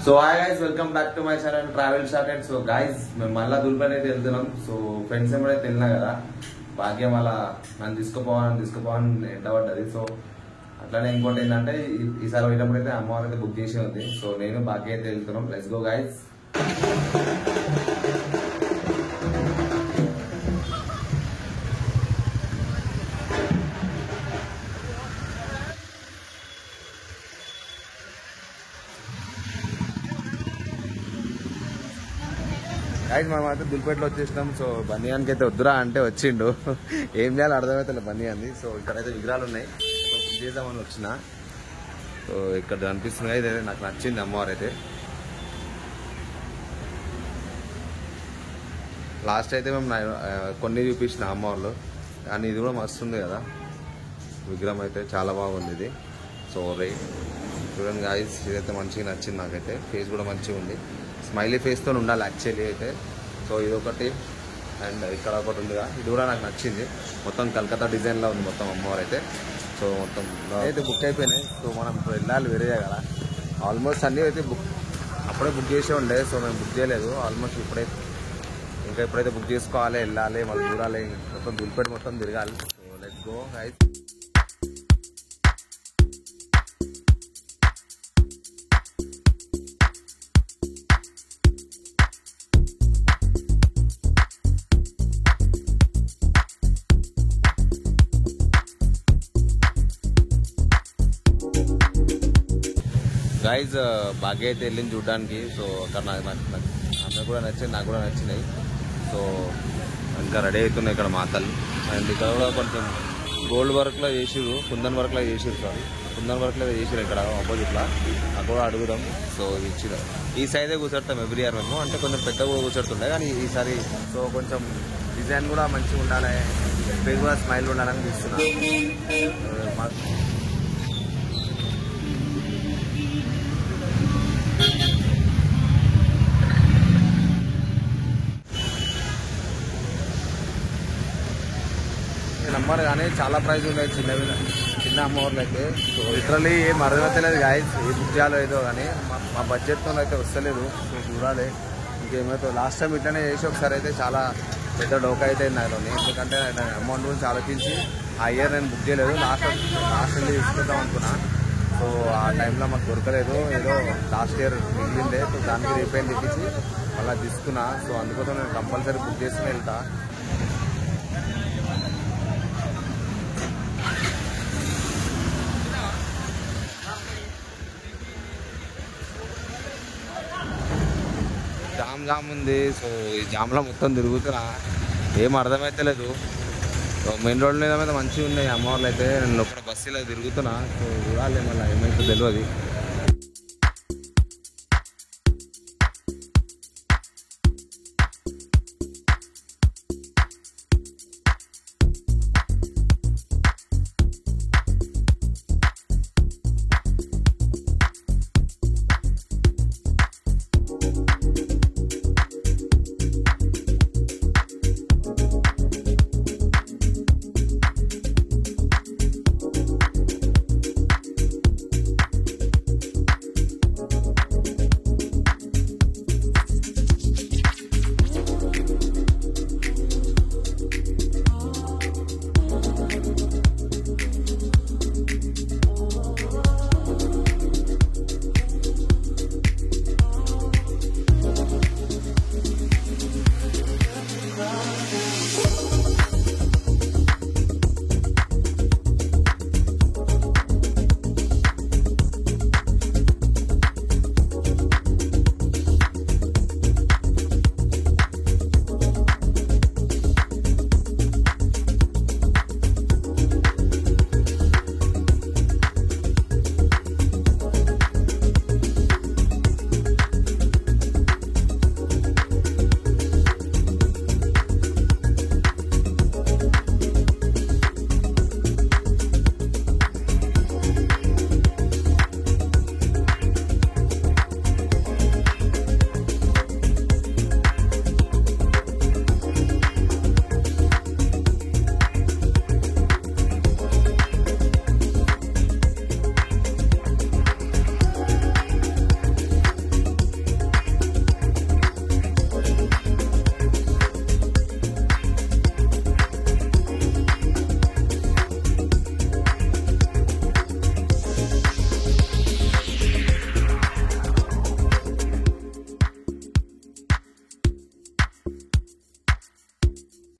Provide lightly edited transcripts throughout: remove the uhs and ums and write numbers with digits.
So hi guys, welcome back to my channel travel short. So guys, మేము మళ్ళా దుల్పని అయితే వెళ్తున్నాం. సో ఫ్రెండ్స్ ఏమైతే వెళ్ళినా కదా, భాగ్యం అలా నన్ను తీసుకుపోవాలని ఎంట పడ్డది. సో అట్లానే ఇంకోటి ఏంటంటే, ఈసారి పోయినప్పుడు అయితే అమ్మవారు అయితే బుక్ చేసి ఉంది. సో నేను భాగ్యం అయితే వెళ్తున్నాం. Let's go guys. గైస్, మనం అయితే దుల్పేటలో వచ్చేసినాం. సో బనియాన్కి అయితే వద్దురా అంటే వచ్చిండు. ఏం చేయాలో అర్థమవుతుంది బనియాన్ని. సో ఇక్కడైతే విగ్రహాలు ఉన్నాయి. సో బుక్ చేద్దామని వచ్చిన. సో ఇక్కడ అనిపిస్తుంది అయితే నాకు నచ్చింది అమ్మవారు అయితే. లాస్ట్ అయితే మేము కొన్ని చూపించిన అమ్మవాళ్ళు, కానీ ఇది కూడా మస్తు ఉంది కదా విగ్రహం అయితే, చాలా బాగుంది ఇది. సో రైట్ చూడండి గాయస్, ఇదైతే మంచిగా నచ్చింది నాకైతే. ఫేస్ కూడా మంచిగా ఉంది, స్మైలీ ఫేస్తో ఉండాలి యాక్చువల్లీ అయితే. సో ఇదొకటి, అండ్ ఇక్కడ ఒకటి ఉందిగా, ఇది కూడా నాకు నచ్చింది. మొత్తం కలకత్తా డిజైన్లో ఉంది మొత్తం అమ్మవారు అయితే. సో మొత్తం అయితే బుక్ అయిపోయినాయి. సో మనం ఇప్పుడు వెళ్ళాలి వేరే కదా. ఆల్మోస్ట్ అన్నీ అయితే అప్పుడే బుక్ చేసే ఉండే. సో మేము బుక్ చేయలేదు ఆల్మోస్ట్. ఎప్పుడైతే బుక్ చేసుకోవాలి, వెళ్ళాలి, మళ్ళీ చూడాలి, మొత్తం దుల్పేట మొత్తం తిరగాలి. So let's go guys. Guys, Bhagya అయితే వెళ్ళింది చూడడానికి. సో అక్కడ ఆమె కూడా నచ్చింది, నాకు కూడా నచ్చినాయి. సో ఇంకా రెడీ అవుతున్నాయి ఇక్కడ మాతలు. అండ్ ఇక్కడ కూడా కొంచెం గోల్డ్ వర్క్లో చేసిరు, కుందన్ వర్క్లో చేసిరు. సారీ, కుందన్ వర్క్లో చేసిరు ఇక్కడ ఆపోజిట్లో. అక్కడ కూడా అడుగుదాం. సో ఇచ్చిన ఈ సైడే కూర్చోడతాం ఎవ్రీ ఇయర్ మేము. అంటే కొంచెం పెద్దగా కూర్చోడుతుండే, కానీ ఈసారి సో కొంచెం డిజైన్ కూడా మంచిగా ఉండాలి, ఫేస్ కూడా స్మైల్ ఉండాలని తీస్తున్నాను. నమ్మరు కానీ చాలా ప్రైజ్ ఉన్నాయి చిన్న అమ్మవార్లు అయితే. సో లిటరలీ ఏం అర్థమవుతలేదు గాయస్, ఏ బుక్ చేయాలో ఏదో కానీ మా బడ్జెట్తో అయితే వస్తలేదు. సో చూడాలి ఇంకేమైతే. లాస్ట్ టైం ఇట్లనే చేసి ఒకసారి అయితే చాలా పెద్ద డోకా అయితే నాలో, ఎందుకంటే అమౌంట్ గురించి ఆలోచించి ఆ ఇయర్ నేను బుక్ చేయలేదు. లాస్ట్ వెళ్ళి తీసుకుందాం అనుకున్నా. సో ఆ టైంలో మాకు దొరకలేదు, ఏదో లాస్ట్ ఇయర్ మిగిలిందే. సో దానికి రీపేమెంట్ ఇప్పించి మళ్ళీ తీసుకున్నా. సో అందుకోసం నేను కంపల్సరీ బుక్ చేసుకుని వెళ్తా. జామ్ ఉంది. సో ఈ జామ్లో మొత్తం తిరుగుతున్నా, ఏం అర్థమైతలేదు. సో మెయిన్ రోడ్ మీద మంచిగా ఉన్నాయి అమ్మవార్లు అయితే. నేను లోపల బస్సులో తిరుగుతున్నా. సో చూడాలి మళ్ళీ ఏమైతే తెలియదు.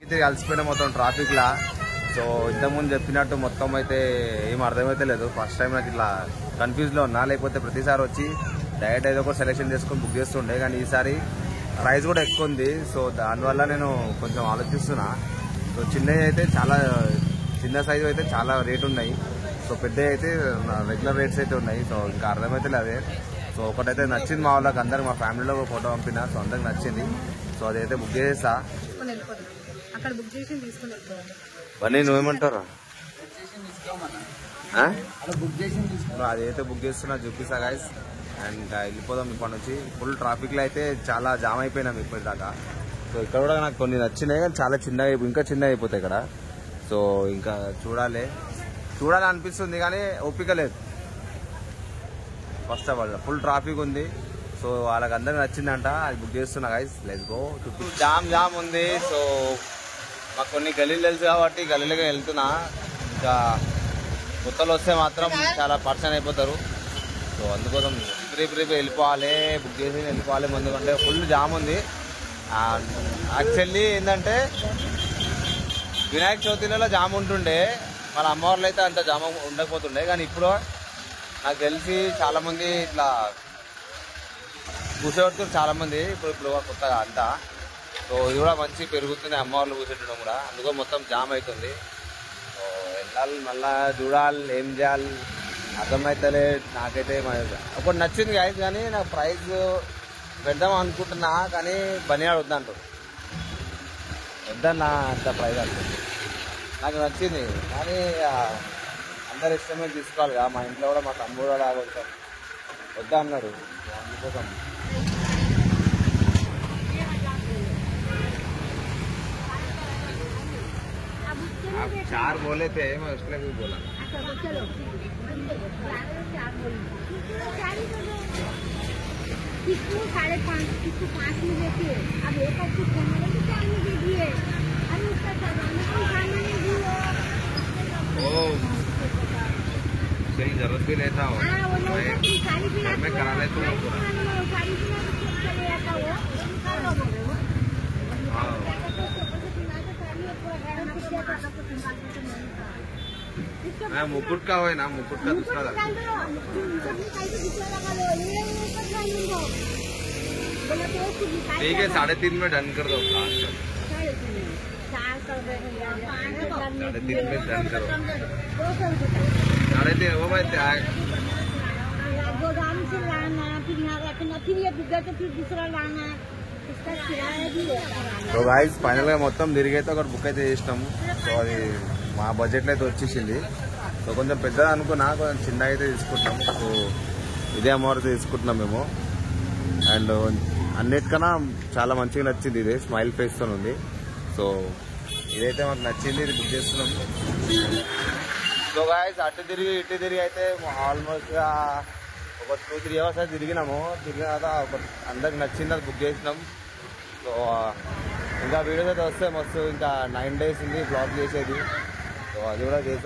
అయితే కలిసిపోయినా మొత్తం ట్రాఫిక్ లా. సో ఇంతకుముందు చెప్పినట్టు మొత్తం అయితే ఏం అర్థమైతే లేదు. ఫస్ట్ టైం నాకు ఇట్లా కన్ఫ్యూజ్ లో ఉన్నా, లేకపోతే ప్రతిసారి వచ్చి డైరెక్ట్ ఏదో ఒకటి సెలెక్షన్ చేసుకొని బుక్ చేస్తుండే. కానీ ఈసారి ప్రైస్ కూడా ఎక్కువ ఉంది. సో దానివల్ల నేను కొంచెం ఆలోచిస్తున్నా. సో చిన్నవి అయితే చాలా చిన్న సైజు అయితే చాలా రేట్ ఉన్నాయి. సో పెద్దవి అయితే రెగ్యులర్ రేట్స్ అయితే ఉన్నాయి. సో ఇంకా అర్థమైతే అదే. సో ఒకటైతే నచ్చింది మా వాళ్ళకి అందరికి, మా ఫ్యామిలీలో ఫోటో పంపిన. సో అందరికి నచ్చింది. సో అదైతే బుక్ చేసేస్తా. బన్నీ నువ్వేమంటారా? అదైతే బుక్ చేస్తున్నా, చూపిస్తా గైస్. అండ్ ఇంకా వెళ్ళిపోదాం ఇప్పటి నుంచి. ఫుల్ ట్రాఫిక్ లో అయితే చాలా జామ్ అయిపోయినాం ఇప్పటిదాకా. సో ఇక్కడ కూడా నాకు కొన్ని నచ్చినాయి, కానీ చాలా చిన్నగా ఇంకా చిన్నగా అయిపోతాయి ఇక్కడ. సో ఇంకా చూడాలనిపిస్తుంది కానీ ఓపిక లేదు. First of all full traffic ఉంది. సో వాళ్ళకి అందరికి నచ్చిందంట, అది బుక్ చేస్తున్నా గైస్. Let's go. జామ్ ఉంది. సో మాకు కొన్ని గలీలు తెలుసు కాబట్టి గలీలుగా వెళ్తున్నా. ఇంకా కొత్తలు వస్తే మాత్రం చాలా పర్సన్ అయిపోతారు. సో అందుకోసం ప్రీప్ వెళ్ళిపోవాలి, బుక్ చేసి వెళ్ళిపోవాలి ముందుకంటే. ఫుల్ జామ్ ఉంది. యాక్చువల్లీ ఏంటంటే వినాయక చవితిలో జామ్ ఉంటుండే, మన అమ్మవార్లు అయితే అంత జామ ఉండకపోతుండే. కానీ ఇప్పుడు నాకు తెలిసి చాలా మంది ఇట్లా కూర్చోబెడుతున్నారు చాలా మంది ఇప్పుడు కొత్తగా అంతా. సో ఇది కూడా మంచి పెరుగుతుంది అమ్మవార్లు కూర్చోటం కూడా, అందుకో మొత్తం జామ్ అవుతుంది. సో వెళ్ళాలి, మళ్ళా చూడాలి, ఏం చేయాలి అర్థమైతలే నాకైతే. ఒకటి నచ్చింది గాయస్, కానీ నాకు ప్రైస్ పెడదాం అనుకుంటున్నా, కానీ బనియాడు వద్దంటారు. వద్దన్నా అంత ప్రైస్ అంటుంది. నాకు నచ్చింది కానీ అందరు ఇష్టమే తీసుకోవాలి కదా. మా ఇంట్లో కూడా మా తమ్ముడు కూడా కొంచెం వద్దా అన్నారు. అందుకోసం चार बोले थे, मैं उसने भी बोला. किसको 5.5 किसको 5 में देती है. अब एक अच्छी खाने में 4 में दे दिए. अरे उसका सामान को खाने में दियो. ओ सही जरूरत भी लेता हो. घर में करा लेता हूँ पूरा. चले आता वो मुकुट का हो ना, मुकुट का दूसरा ठीक है. 3.5 में डन कर दो. 3.5 में डन करो. 3.5 वो भाई गोदाम से लाना, फिर यहाँ रखना, फिर ये बिगड़ तो फिर दूसरा लाना. సో గాయ్స్ ఫైనల్ గా మొత్తం తిరిగైతే ఒకటి బుక్ అయితే చేసినాం. సో అది మా బడ్జెట్లో అయితే వచ్చేసింది. సో కొంచెం పెద్దది అనుకున్నా, కొంచెం చిన్నగా అయితే తీసుకుంటున్నాం. సో ఇదే అమౌంట్ తీసుకుంటున్నాం మేము. అండ్ అన్నిటికన్నా చాలా మంచిగా నచ్చింది, ఇది స్మైల్ ఫేస్ తో ఉంది. సో ఇదైతే మాకు నచ్చింది, ఇది బుక్ చేస్తున్నాం. సో గాయ్స్ అటు తిరిగి ఇటు తిరిగి అయితే ఆల్మోస్ట్ ఒక 2-3 అవర్స్ అయితే తిరిగినాము. తిరిగిన తర్వాత అందరికి నచ్చింది, అది బుక్ చేసినాం. సో ఇంకా వీడియోస్ అయితే వస్తే మస్తు. ఇంకా 9 days ఉంది బ్లాగ్ చేసేది. సో అది కూడా చేసాం.